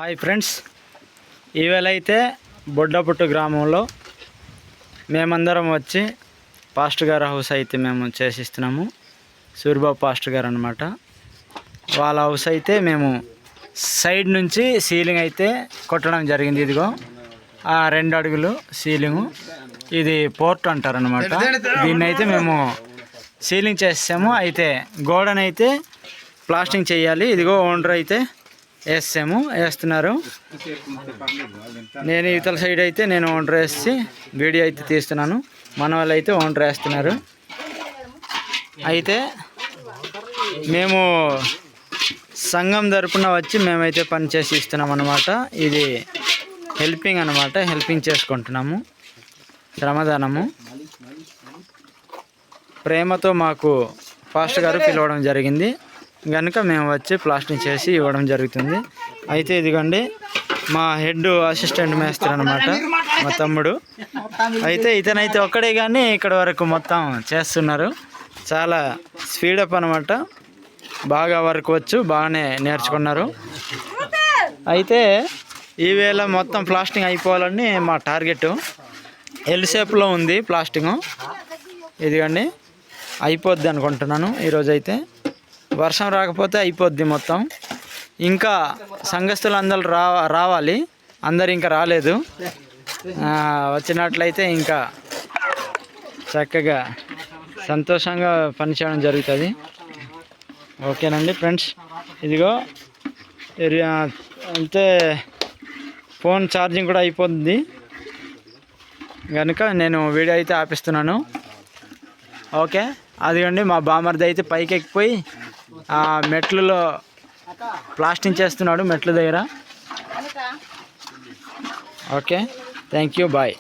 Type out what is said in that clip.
Hi friends, ఈవేళ అయితే బొడ్డపుట్టు గ్రామంలో మేమందరం వచ్చి పాస్టర్ గారు హౌస్ అయితే మేము చేసిస్తున్నాము. సూరిబాబు పాస్టర్ గారు అనమాట. వాళ్ళ హౌస్ అయితే మేము సైడ్ నుంచి సీలింగ్ అయితే కొట్టడం జరిగింది. ఇదిగో ఆ 2 అడుగులు సీలింగు, ఇది పోర్ట్ అంటారనమాట. దీన్ని అయితే మేము సీలింగ్ చేసాము. అయితే గోడనైతే ప్లాస్టింగ్ చేయాలి. ఇదిగో ఓనర్ అయితే వేస్తున్నారు. నేను ఇవతల సైడ్ అయితే నేను ఓనర్ వేసి వీడియో అయితే తీస్తున్నాను. మన వాళ్ళు అయితే ఓనర్ వేస్తున్నారు. అయితే మేము సంఘం తరపున వచ్చి మేమైతే పని చేసి ఇస్తున్నాం అన్నమాట. ఇది హెల్పింగ్ అన్నమాట. హెల్పింగ్ చేసుకుంటున్నాము. శ్రమదానము ప్రేమతో మాకు పాస్టర్ గారు పిలవడం జరిగింది కనుక మేము వచ్చి ప్లాస్టింగ్ చేసి ఇవ్వడం జరుగుతుంది. అయితే ఇదిగోండి మా హెడ్ అసిస్టెంట్ మేస్త్రి అనమాట, మా తమ్ముడు. అయితే ఇతనైతే ఒక్కడే కానీ ఇక్కడ వరకు మొత్తం చేస్తున్నారు. చాలా స్పీడప్ అనమాట. బాగా వర్క్ వచ్చు, బాగానే నేర్చుకున్నారు. అయితే ఈవేళ మొత్తం ప్లాస్టింగ్ అయిపోవాలని మా టార్గెట్. ఎల్ షేప్లో ఉంది ప్లాస్టింగ్. ఇదిగోండి అయిపోద్ది అనుకుంటున్నాను ఈరోజైతే. వర్షం రాకపోతే అయిపోద్ది మొత్తం. ఇంకా సంఘస్థులు అందరూ రావాలి. అందరు ఇంకా రాలేదు. వచ్చినట్లయితే ఇంకా చక్కగా సంతోషంగా పనిచేయడం జరుగుతుంది. ఓకేనండి ఫ్రెండ్స్. ఇదిగో అంటే ఫోన్ ఛార్జింగ్ కూడా అయిపోతుంది కనుక నేను వీడియో అయితే ఆపిస్తున్నాను. ఓకే, అదిగండి మా బామర్ది అయితే పైకి ఎక్కిపోయి ఆ మెట్లలో ప్లాస్టింగ్ చేస్తున్నాడు, మెట్ల దగ్గర. Okay, thank you, bye.